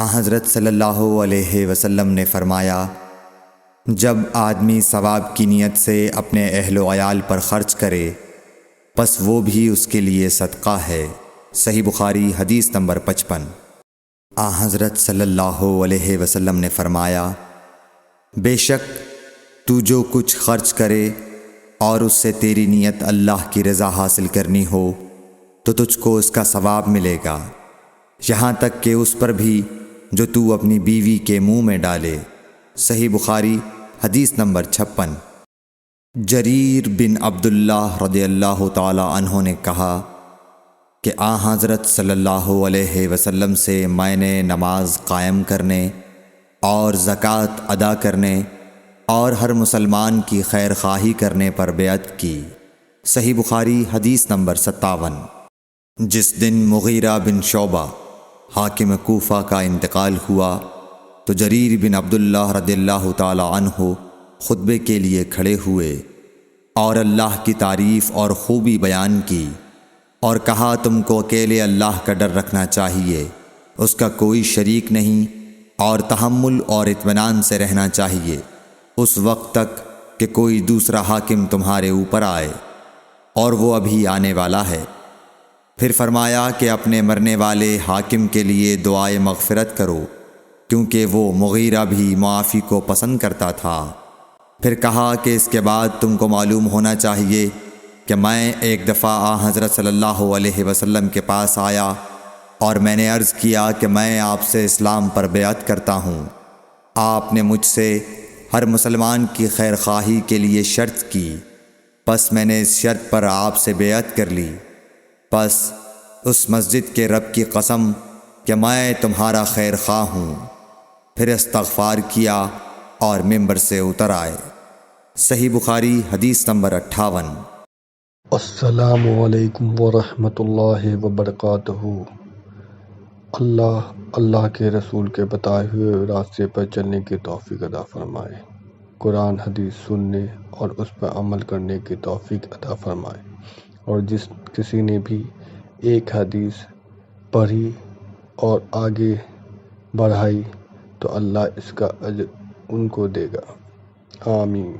حضرت صلی اللہ علیہ وسلم نے فرمایا، جب آدمی ثواب کی نیت سے اپنے اہل و عیال پر خرچ کرے پس وہ بھی اس کے لیے صدقہ ہے۔ صحیح بخاری حدیث نمبر 55۔ حضرت صلی اللہ علیہ وسلم نے فرمایا، بے شک تو جو کچھ خرچ کرے اور اس سے تیری نیت اللہ کی رضا حاصل کرنی ہو تو تجھ کو اس کا ثواب ملے گا، یہاں تک کہ اس پر بھی جو تو اپنی بیوی کے منہ میں ڈالے۔ صحیح بخاری حدیث نمبر 56۔ جریر بن عبداللہ رضی اللہ تعالی عنہ نے کہا کہ حضرت صلی اللہ علیہ وسلم سے میں نے نماز قائم کرنے اور زکوٰۃ ادا کرنے اور ہر مسلمان کی خیر خواہی کرنے پر بیعت کی۔ صحیح بخاری حدیث نمبر 57۔ جس دن مغیرہ بن شعبہ حاکم کوفہ کا انتقال ہوا تو جریر بن عبداللہ رضی اللہ تعالی عنہ خطبے کے لیے کھڑے ہوئے اور اللہ کی تعریف اور خوبی بیان کی اور کہا، تم کو اکیلے اللہ کا ڈر رکھنا چاہیے، اس کا کوئی شریک نہیں، اور تحمل اور اطمینان سے رہنا چاہیے اس وقت تک کہ کوئی دوسرا حاکم تمہارے اوپر آئے، اور وہ ابھی آنے والا ہے۔ پھر فرمایا کہ اپنے مرنے والے حاکم کے لیے دعائے مغفرت کرو، کیونکہ وہ مغیرہ بھی معافی کو پسند کرتا تھا۔ پھر کہا کہ اس کے بعد تم کو معلوم ہونا چاہیے کہ میں ایک دفعہ حضرت صلی اللہ علیہ وسلم کے پاس آیا اور میں نے عرض کیا کہ میں آپ سے اسلام پر بیعت کرتا ہوں۔ آپ نے مجھ سے ہر مسلمان کی خیر خواہی کے لیے شرط کی، پس میں نے اس شرط پر آپ سے بیعت کر لی۔ پس اس مسجد کے رب کی قسم کہ میں تمہارا خیر خواہ ہوں۔ پھر استغفار کیا اور ممبر سے اتر آئے۔ صحیح بخاری حدیث نمبر 58۔ السلام علیکم ورحمۃ اللہ وبرکاتہ۔ اللہ کے رسول کے بتائے ہوئے راستے پر چلنے کی توفیق عطا فرمائے، قرآن حدیث سننے اور اس پر عمل کرنے کی توفیق عطا فرمائے، اور جس کسی نے بھی ایک حدیث پڑھی اور آگے بڑھائی تو اللہ اس کا اجر ان کو دے گا۔ آمین۔